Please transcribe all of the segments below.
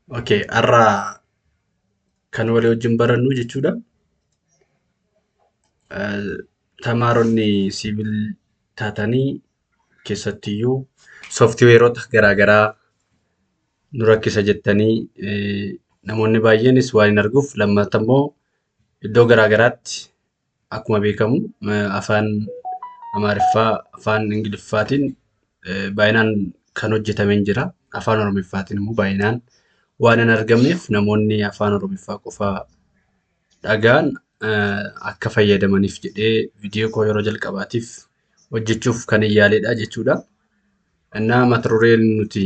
Okay, har'a kan walii wajjin barannu jechuudha. Tamaaronni siivil taatanii keessattiyyuu sooftiweerota garaagaraa nu rakkisa jettanii namoonni baay'eenis waan hin arguuf lammata immoo iddoo garaagaraatti akkuma beekamu afaan Amaariffaa, afaan Ingiliffaatiin baay'inaan kan hojjetameen jira. Afaan Oromiffaatiin immoo baay'inaan waan hin argamneef namoonni afaan Oromiffaa qofaa dhaga'an akka fayyadamaniif jedhee viidiyoo koo yeroo jalqabaatiif hojjechuuf kan hin yaaledha jechuudha. Innaa mata dureen nuti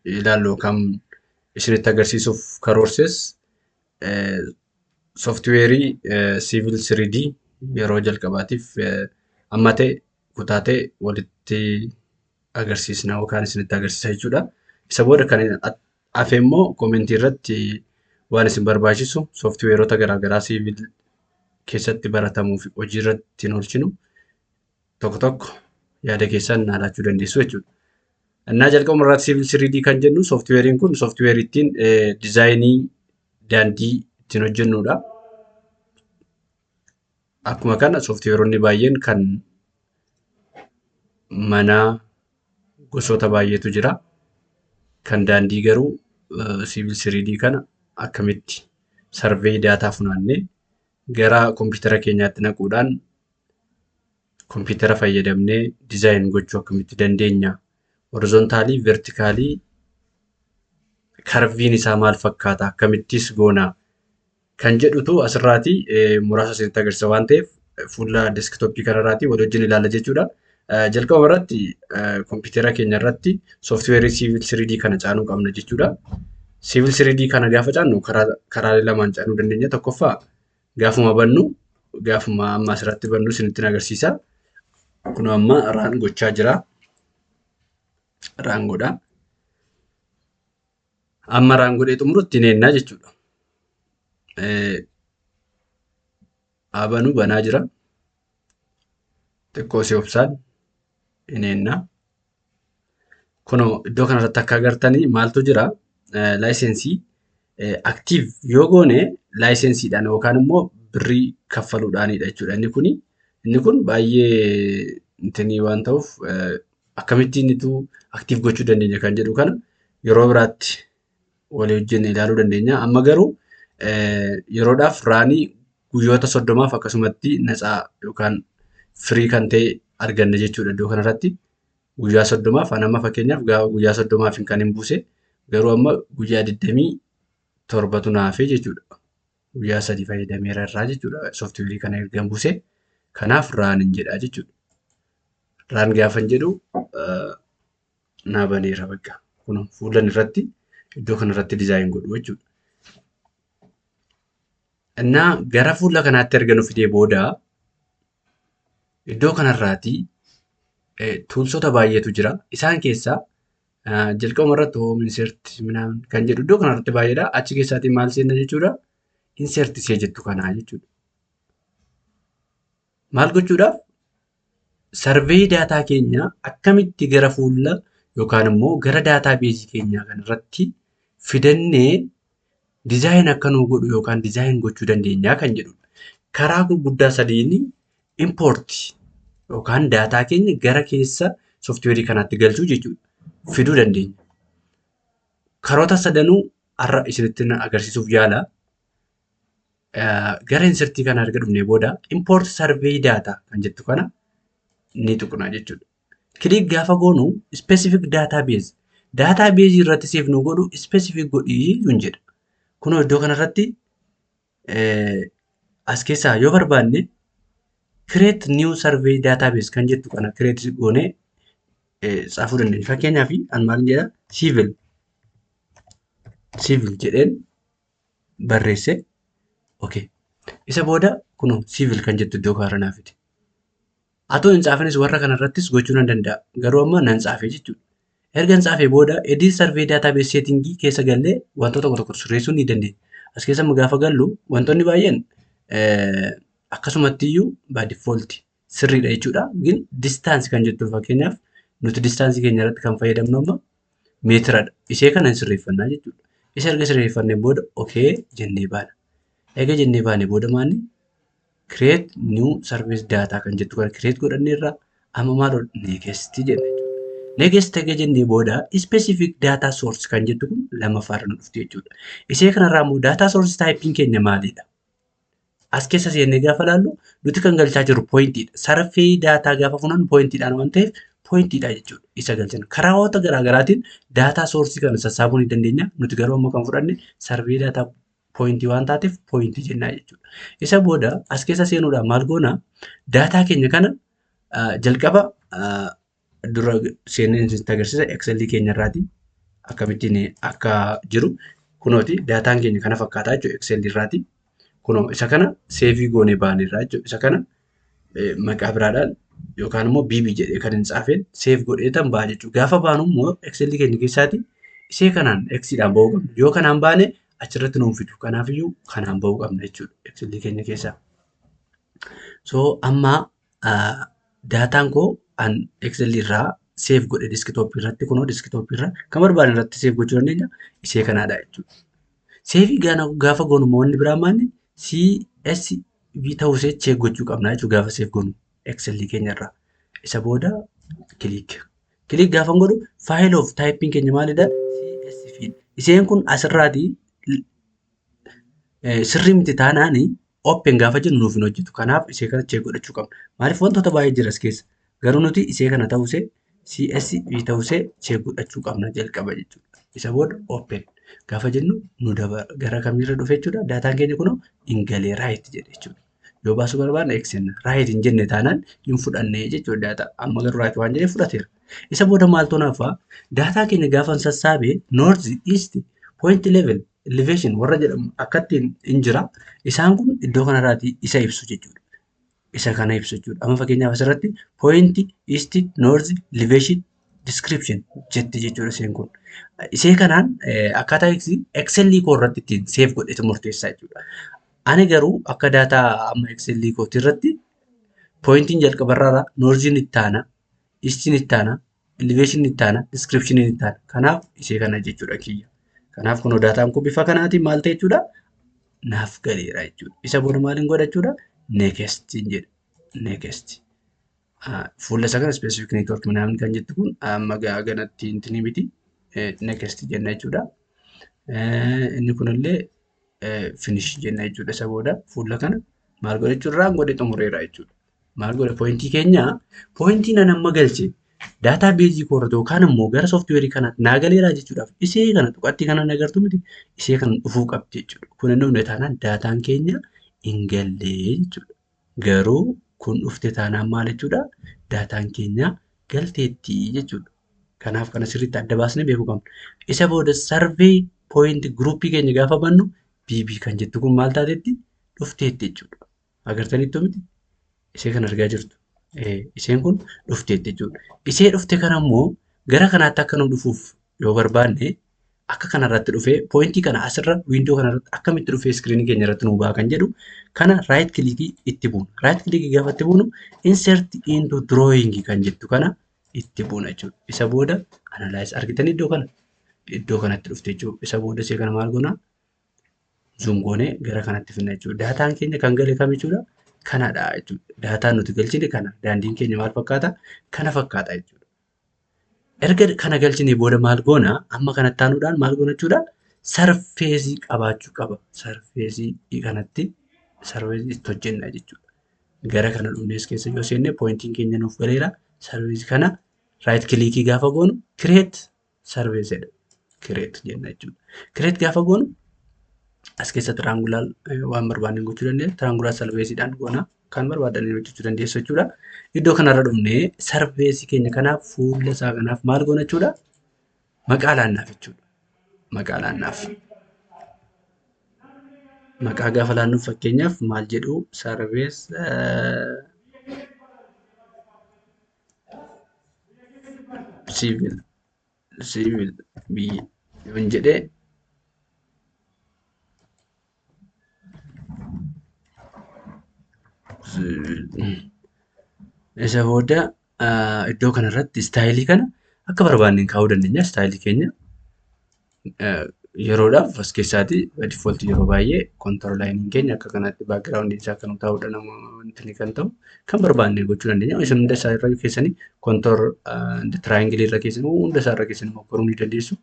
ilaallu yookaan isinitti agarsiisuuf karoorses sooftiweerii siivil 3D yeroo jalqabaatiif amma ta'e kutaa ta'e walitti agarsiisna yookaan isinitti agarsiisa jechuudha. Isa booda kan hafe immoo koomentii irratti waan isin barbaachisu sooftiweerota garaagaraa siivil keessatti baratamuu fi hojii irratti hin oolchinu tokko tokko yaada keessan naa laachuu dandeessu jechuudha. Innaa jalqabuma irratti siivil 3D kan jennu sooftiweeriin kun sooftiweerii ittiin diizaayinii daandii ittiin hojjennudha. Akkuma kana sooftiweeronni baay'een kan manaa gosoota baay'eetu jira. Kan daandii garuu siivil 3D kana akkamitti sarveey daataa funaannee gara kompiitara keenyaatti naquudhaan kompiitara fayyadamnee diizaayin gochuu akkamitti dandeenya? Horizontaalii, vertikaalii karviin isaa maal fakkaata? Akkamittis goona? Kan jedhutu asirraatii muraasa isinitti agarsiisa waan ta'eef fuula deeskitooppii kanarraatii wal wajjin ilaalla jechuudha. Jalqaba irratti kompiitara keenya irratti sooftiweerii siivil 3D kana caanuu qabna jechuudha. Siivil 3D kana gaafa caannu karaalee lamaan caanuu dandeenya. Tokkoffaa gaafuma bannu gaafuma amma asirratti bannu isinitti agarsiisa. Kun amma raan gochaa jira. Raan godha. Amma raan godhee xumurutti hin eennaa jechuudha. Abanuu banaa jira. Xiqqoo si obsaan hin eennaa. Kunoo iddoo kanarratti akka agartanii maaltu jira? Laayisensii aktiiv yoo goone laayisensiidhaan yookaan immoo birrii kaffaluudhaanidha jechuudha. Inni kun baay'ee intinii waan ta'uuf akkamittiin aktiiv gochuu dandeenya kan jedhu kana yeroo biraatti walii wajjin ilaaluu dandeenya. Amma garuu yeroodhaaf raanii guyyoota 30 akkasumatti natsaa yookaan firii kan ta'e arganna jechuudha iddoo kanarratti. Guyyaa 30 amma fakkeenyaaf guyyaa 30 kan hin buuse garuu amma guyyaa 27tu naafee jechuudha. Guyyaa 3 fayyadameera irraa jechuudha sooftiweerii kana erga buuse. Kanaaf raan hin jedhaa jechuudha. Raan gaafa hin jedhu naa baneera bakka. Kun fuulan irratti iddoo kanarratti diizaayin godhu jechuudha. Innaa gara fuula kanaatti erga nu fidee booda iddoo kanarraatii tuulsota baay'eetu jira. Isaan keessaa jalqabuma irratti inserti kan jedhu iddoo kanarratti baay'eedha. Achi keessaatiin maal seenna jechuudha? Inserti see jettu kanaa jechuudha. Maal gochuudhaaf? Sarveey daataa keenya akkamitti gara fuula yookaan immoo gara daataa beezii keenyaa kanarratti fidannee diizaayin akka nuu godhu yookaan diizaayin gochuu dandeenyaa kan jedhudha. Karaa gurguddaa sadiin impoortii yookaan daataa keenya gara keessa sooftiweerii kanaatti galchuu jechuudha. Fiduu dandeenya. Karoota sadanuu har'a isinitti agarsiisuuf yaala. Gara insertii kana erga dhufnee booda impoort sarveey daataa kan jettu kana ni tuqna jechuudha. Kiliik gaafa goonu specific database database irratti siif nu godhu specific godhii nuun jedha. Kunoo iddoo kanarratti as keessaa yoo barbaanne create new survey database kan jettu kana create goonee caafuu dandeenya. Fakkeenyaaf an maal jedha civil jedheen barreesse. Okay. Isa booda kunoo civil kan jettu iddoo kaara naafiti. Atoo hin caafanis warra kanarrattis gochuu nan danda'a. Garuu amma nan caafee jechuudha. Erga hin caafee booda edit survey database settingii keessa gallee wantoota tokko tokko sirreessuu ni dandeenya. As keessa gaafa gallu wantoonni baay'een akkasumattiyyuu by default sirriidha jechuudha. Gin distance kan jettu fakkeenyaaf nuti distaansii keenya irratti kan fayyadamnu amma meetiradha. Ishee kana hin sirreeffannaa jechuudha. Isa erga sirreeffannee booda okay jennee baana. Egaa jennee baane booda maalni create new service data kan jettu kana create godhanneerra amma maal next jenna jechuudha. Next egaa jennee booda specific data source kan jettu kun lamaffaarra nu dhufti jechuudha. Ishee kanarraa immoo data source typing keenya maalidha? As keessa seennee gaafa ilaallu nuti kan galchaa jirru pointiidha. Sarfii daataa gaafa funan pointiidhaan waan ta'eef pointiidha jechuudha. Isa galchina. Karaawwata garaa garaatiin daataa soorsii kana sassaabuu ni dandeenya. Nuti garuu amma kan fudhanne sarfii daataa pointii waan taateef pointii jennaa jechuudha. Isa booda as keessa seenuudhaan maal goona daataa keenya kana jalqaba dura seennee isinitti agarsiisa Excelii keenya irraati akkamittiin akka jiru kunooti daataan keenya kana fakkaataa jechuudha Excelii irraati. Kunoo isa kana seevii goonee baaneerra jechuudha. Isa kana maqaa biraadhaan yookaan immoo BB jedhee kan hin tsaafeen seef godheetan ba'a jechuudha. Gaafa baanu immoo Excelii keenya keessaati ishee kanaan X'dhaan bahuu qabna. Yoo kanaan baane achirratti nuun fidu. Kanaafiyyuu kanaan bahuu qabna jechuudha Excelii keenya keessaa. So amma daataan koo an Excelii irraa seef godhe diskitooppii irratti kunoo diskitooppii irraa kan barbaadne irratti seef gochuu dandeenya. Ishee kanaadha jechuudha. Seefii gaafa goonu immoo wanni biraa maalni CSV ta'uusee cheek gochuu qabna jechuudha gaafa seef goonu Excelii keenya irraa. Isa booda click gaafa godhu file of typing keenya maalidha CSV. Isheen kun asirraati sirrii miti taanaani open gaafa jennu nuuf hin hojjetu. Kanaaf ishee kana cheek godhachuu qabna. Maaliif wantoota baay'ee jiras keessa. Garuu nuti ishee kana ta'uusee CSV ta'uusee cheek godhachuu qabna jalqaba jechuudha. Isa booda open gaafa jennu nu gara kamiirra dhufe jechuudha. Daataan keenya kunoo hin galee right jedhe jechuudha. Yoo baasuu barbaadne eegsenna right hin jenne taanaan hin fudhanne jechuudha daataa. Amma garuu right waan jedhee fudhateera. Isa booda maaltu naafaa daataa keenya gaafa sassaabee north east point level elevation warra jedhamu akkattiin hin jira. Isaan kun iddoo kanarraati isa ibsu jechuudha. Isa kana ibsu jechuudha. Amma fakkeenyaaf asirratti point east north elevation description jetti jechuudha isheen kun. Ishee kanaan akkaataa Excelii koo irratti ittiin seef godhetu murteessaa jechuudha. Ani garuu akka daataa amma Excelii kooti irratti pointiin jalqabarraa noorziin itti aana, istiin itti aana, elevation itti aana, description itti aana. Kanaaf ishee kana jechuudha kiyya. Kanaaf kunoo daataan kun bifa kanaatiin maal ta'e jechuudha naaf galeera jechuudha. Isa booda maaliin godha jechuudha next jedha. Next. Fuula isa kana specific network minaamin kan jettu kun amma ganatti intini miti next jenna jechuudha. Inni kunillee finish jenna jechuudha. Isa booda fuula kana maal godha jechuudha godhe xumureera jechuudha. Maal godha pointii keenya pointii nan amma galche daataa beezii koorratti yookaan immoo gara sooftiweerii kanaatti naa galeeraa jechuudhaaf ishee kana tuqatti kana nagartu miti ishee kana dhufuu qabdi jechuudha. Kun inni hundee taanaan daataan keenya hin gallee jechuudha. Garuu kun dhufte taanaan maal jechuudha daataan keenya galteetti jechuudha. Kanaaf kana sirriitti adda baasnee beekuu qabna. Isa booda sarvee point gruupii keenya gaafa bannu BB kan jettu kun maal taatetti dhufteetti jechuudha. Agartaniittu miti ishee kan argaa jirtu. Isheen kun dhufteetti jechuudha. Ishee dhufte kana immoo gara kanaatti akka nu dhufuuf yoo barbaanne akka kanarratti dhufee pointii kana asirra wiindoo kanarratti akkamitti dhufee iskiriinii keenya irratti nu ba'a kan jedhu kana raayit kilikii itti buuna. Raayit kilikii gaafa itti buunu insert into drawing kan jettu kana itti buuna jechuudha. Isa booda analyze argitanii iddoo kanatti dhufte jechuudha. Isa booda ishee kana maal goona zoom goonee gara kanatti finna jechuudha. Daataan keenya kan gale kam jechuudha kanadha jechuudha. Daataan nuti galchine kana daandiin keenya maal fakkaata kana fakkaata jechuudha. Erga kana galchine booda maal goona amma kanatti aanuudhaan maal goona jechuudha sarfeesii qabaachuu qaba. Sarfeesii kanatti sarfeesii itti hojjenna jechuudha. Gara kana dhumnees keessa yoo seenne pointiin keenya nuuf galeera. Sarfeesii kana raayit kilikii gaafa goonu create sarfeesedha. Create jenna jechuudha. Create gaafa goonu as keessa tiraangulaal waan barbaanne gochuu dandeenya. Tiraangulaal sarfeesiidhaan goona kan barbaadanii hojjechuu dandeessu jechuudha. Iddoo kanarra dhumnee sarfeesii keenya kanaaf fuula isaa kanaaf maal goona jechuudha maqaa laannaaf jechuudha. Maqaa laannaaf. Maqaa gaafa laannuuf fakkeenyaaf maal jedhu sarfees civil biyya yoon jedhee isa booda iddoo kanarratti istaayilii kana akka barbaanneen kaa'uu dandeenya. Istaayilii keenya yeroodhaaf as keessaati default yeroo baay'ee control line keenya akka kanatti background isaa kan ta'udha nama wanti kan ta'u kan barbaanne gochuu dandeenya. Isin hunda isaa irra keessanii control triangle irra keessanii hunda isaa irra keessanii mokoruu ni dandeessu.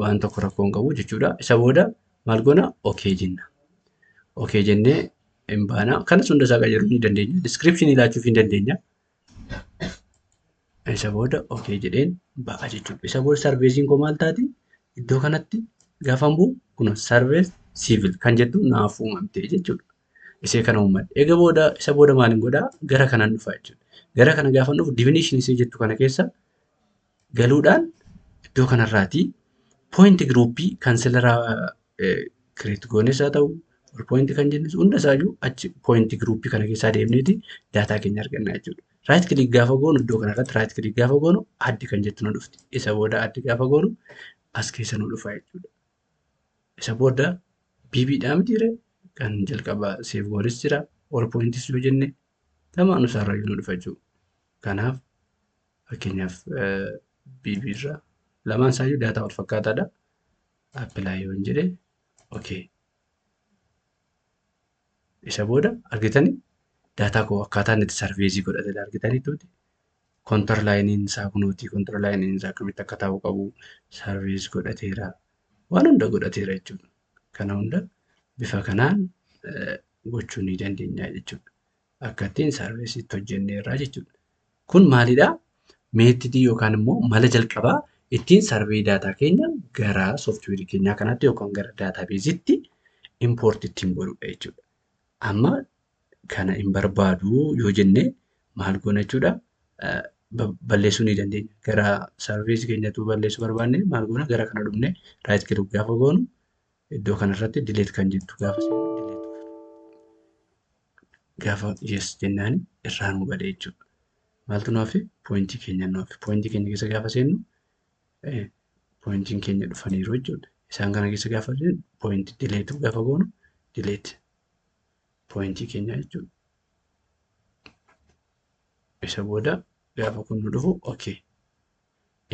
Waan tokko rakkoo hin qabu jechuudha. Isa booda maal goona? Okay jenna. Okay jennee hin baana. Kanas hunda isaa qayyaruu ni dandeenya. Description ilaachuuf hin dandeenya. Isa booda okay jedheen ba'a jechuudha. Isa booda sarveesiin koo maal taati? Iddoo kanatti gaafa bu'u kun sarvees siivil kan jettu naaf uumamte jechuudha. Isee kana uummadhe. Egaa booda isa booda maaliin godhaa? Gara kanaan dhufaa jechuudha. Gara kana gaafa dhufu definition isee jettu kana keessa galuudhaan iddoo kanarraatii point groupii kansilaraa create goones haa ta'u point kan jennu hunda isaayyuu achi point groupii kana keessaa deemneeti daataa keenya arganna jechuudha. Right click gaafa goonu iddoo kanarratti right click gaafa goonu addi kan jettu nu dhufti. Isa booda addi gaafa goonu as keessa nu dhufa jechuudha. Isa booda BBdhaan jira kan jalqaba save goonis jira all points yoo jenne lamaan isaarra nu dhufa jechuudha. Kanaaf fakkeenyaaf BB irra lamaan isaayyuu daataa wal fakkaataadha. Apply yoo jedhe okay. Isa booda argitanii daataa koo akkaataan itti sarveesii godhate argitanii tuuti. Control line isaa kunuuti. Control line isaa akkamitti akka ta'uu qabu sarvees godhateera. Waan hunda godhateera jechuudha. Kana hunda bifa kanaan gochuu ni dandeenya jechuudha. Akka ittiin sarveesitti hojjenneerra jechuudha. Kun maalidhaa? Meetidii yookaan immoo mala jalqabaa ittiin sarvee daataa keenya gara sooftiweerii keenyaa kanaatti yookaan gara daataabeezitti import ittiin godhudha jechuudha. Amma kana hin barbaadu yoo jenne maal goona jechuudha? Balleessuu ni dandeenya. Gara sarveesii keenyatti balleessuu barbaanne maal goona? Gara kana dhufnee right click gaafa goonu iddoo kanarratti delete kan jettu gaafa seenu gaafa yes jennaan irraa nu bada jechuudha. Maaltu nuuf pointii keenya nuuf pointii keenya keessa gaafa seenu pointiin keenya dhufaniiru jechuudha. Isaan kana keessa gaafa seenu pointii delete gaafa goonu delete pointii keenya jechuudha. Isa booda gaafa kun nu dhufu okay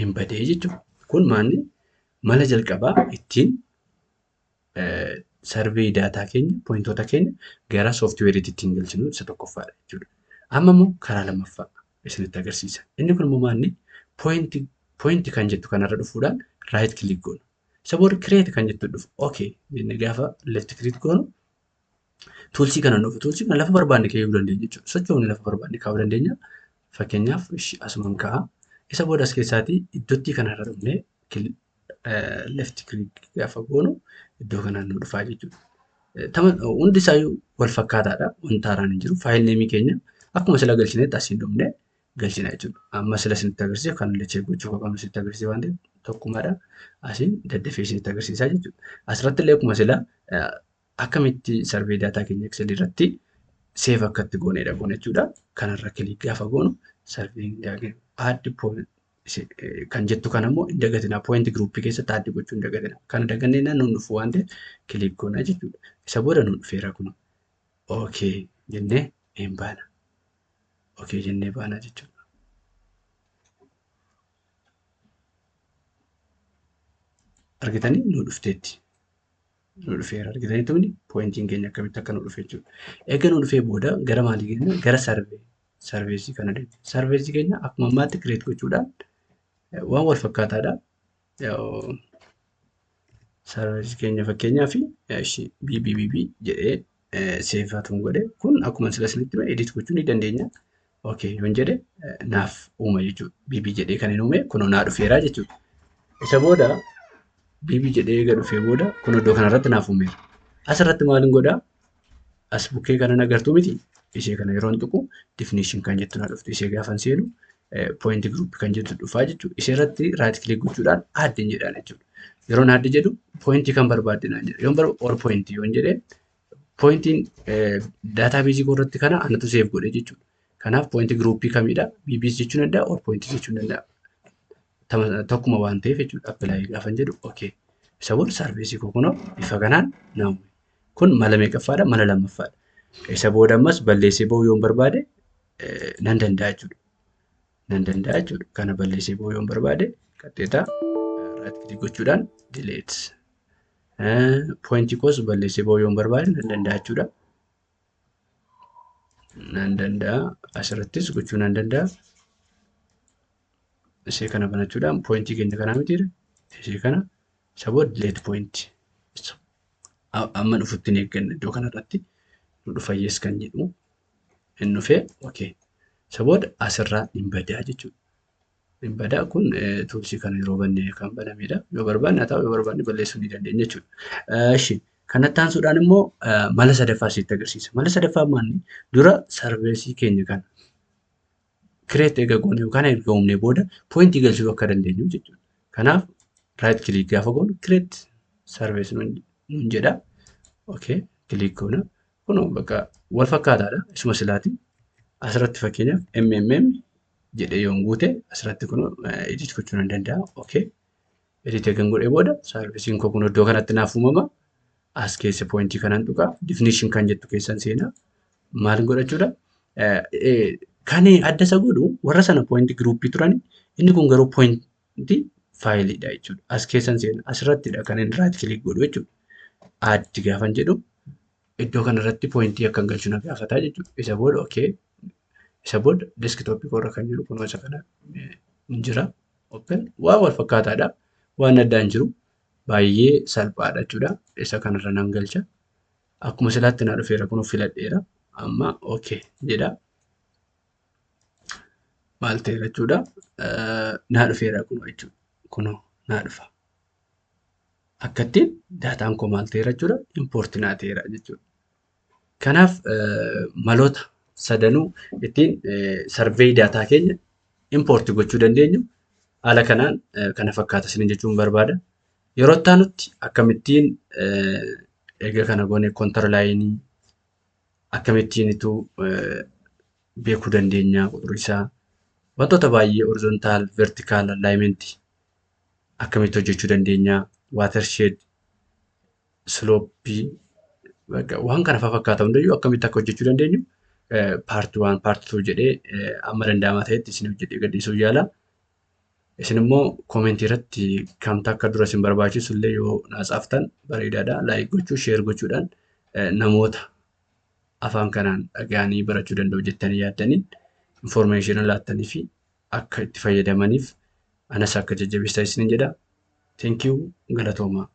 hin badee jechuudha. Kun maalni mala jalqabaa ittiin sarvee daataa keenya pointoota keenya gara sooftiweeriitti ittiin galchinu isa tokkoffaadha jechuudha. Amma immoo karaa lammaffaa isinitti agarsiisa. Inni kun immoo maalni pointi kan jettu kanarra dhufuudhaan right click goonu. Isa booda create kan jettu dhufu okay jennee gaafa left click goonu toolsii kana dhufu. Toolsii kana lafa barbaanne kaa'uu dandeenya jechuudha. Socho'uun lafa barbaanne kaa'uu dandeenya. Fakkeenyaaf asumaan ka'a. Isa booda as keessaatii iddootti kanarra dhufnee left click gaafa goonu iddoo kanaan nu dhufaa jechuudha. Hundi isaayyuu wal fakkaataadha. Wanta haaraan hin jiru. Faayil neemii keenya akkuma sila galchinetti asiin dhufnee galchina jechuudha. Amma sila isinitti agarsiisa kan illee gochuu qabnu isinitti agarsiisa waan ta'eef tokkumadha. Asiin daddafee isinitti agarsiisaa jechuudha. Asirratti illee akkuma sila akkamitti sarvee daataa keenya Excel irratti save akkatti goonedha goona jechuudha. Kanarra click gaafa goonu sarveen add point kan jettu kana immoo hin dagatina. Point group keessatti add gochuu hin dagatina. Kana dagannee nu dhufu waan ta'eef click goona jechuudha. Isa booda nu dhufeera kun. Okay jennee hin baana. Okay jennee baana jechuudha. Argitanii nu dhufteetti. Nu dhufeera argitanii tumni pointiin keenya akkamitti akka nu dhufe jechuudha. Egaa nu dhufee booda gara maalii keenya? Gara sarveesii kana deemna. Sarveesii keenya akkuma ammaatti create gochuudhaan waan wal fakkaataadha. Sarveesii keenya fakkeenyaaf BBB jedhee save haa godhe kun akkuma sila isinitti edit gochuu ni dandeenya. Okay yoon jedhe naaf uuma jechuudha. BB jedhee kan hin uume kun naa dhufeera jechuudha. Isa booda BB jedhee eega dhufee booda kun iddoo kanarratti naaf uumeera. Asirratti maaliin godhaa? As bukkee kana agartuu miti. Ishee kana yeroo tuqu definition kan jettu na dhuftu. Ishee gaafa seenu point group kan jettu dhufaa jechuudha. Ishee irratti right click gochuudhaan add jedhaan jechuudha. Yeroo add jedhu point kan barbaadinaan jedha. Yoon barbaadu or point yoon jedhee pointiin database irratti kana anatu save godhe jechuudha. Kanaaf point group kamidha? BBs jechuun danda'a or point jechuun danda'a. Tokkuma waan ta'eef jechuudha. Apply gaafa jedhu okay. Isa booda sarveesii koo kunoo bifa kanaan na uume. Kun mala meeqaffaadha? Mala lammaffaadha. Isa booda ammas balleessee ba'uu yoon barbaade nan danda'a jechuudha. Nan danda'a jechuudha. Kana balleessee ba'uu yoon barbaade qaxxeetaa right click gochuudhaan delete. Pointii koos balleessee ba'uu yoon barbaade nan danda'a jechuudha. Nan danda'a asirrattis gochuu nan danda'a. Ishee kana banachuudhaan pointii keenya kanaa mitiire ishee kana isa booda delete point. Amma dhufutti hin eegganne iddoo kanarratti nu dhufayyees kan jedhu hin dhufee okay. Isa booda asirraa hin badaa jechuudha. Hin badaa kun tuulsii kana yeroo bannee kan banamedha. Yoo barbaanne haa ta'u yoo barbaanne balleessuu ni dandeenya jechuudha. Ishi kanatti aansuudhaan immoo mala sadaffaa sitti agarsiisa. Mala sadaffaa maalni dura sarveesii keenya kana create eega goone yookaan erga uumnee booda pointii galchuu akka dandeenyu jechuudha. Kanaaf right click gaafa goonu create service nuun jedha. Okay, click goona. Kun bakka wal fakkaataadha. Isuma silaati. Asirratti fakkeenyaaf MMM jedhee yoon guute asirratti kun edit gochuu nan danda'a. Okay. Edit eegan godhee booda servisiin koo kun iddoo kanatti naaf uumama. As keessa pointii kanan tuqa. Definition kan jettu keessan seenaa. Maal godhachuudha? Kan adda isa godhu warra sana pointii groupii turani. Inni kun garuu pointii faayiliidha jechuudha. As keessan seenaa. Asirrattidha kan inni right click godhu jechuudha. Addi gaafan jedhu iddoo kanarratti pointii akka galchuu na gaafataa jechuudha. Isa booda okay. Isa booda desktopii korra kan jiru kun isa kana hin jira. Open waan wal fakkaataadha. Waan addaan jiru baay'ee salphaadha jechuudha. Isa kanarra nan galcha. Akkuma silaatti na dhufeera kun filadheera. Amma okay jedha. Maal ta'e jechuudha. Na dhufeera kun jechuudha. Kunoo na dhufa. Akkattiin daataan koo maal ta'eera jechuudha. Import naa ta'eera jechuudha. Kanaaf maloota sadanuu ittiin sarvey daataa keenya import gochuu dandeenyu haala kanaan kana fakkaata isin jechuun barbaada. Yeroo itti aanutti akkamittiin eega kana goone control line akkamittiin ituu beekuu dandeenya quxurii isaa wantoota baay'ee horizontal vertical alignment akkamitti hojjechuu dandeenya watershed slope waan kana fakkaata hundayyuu akkamitti akka hojjechuu dandeenyu part 1 part 2 jedhee amma danda'amaa ta'etti isin hojjedhee gadhiisuu yaala. Isin immoo koomentii irratti kamta akka dura isin barbaachisu illee yoo naasaftan bareedaadha. Like gochuu share gochuudhaan namoota afaan kanaan dhaga'anii barachuu danda'u jettanii yaaddaniin information laattanii fi akka itti fayyadamaniif anas akka jajjabeessaa isinin jedha. Thank you. Galatooma.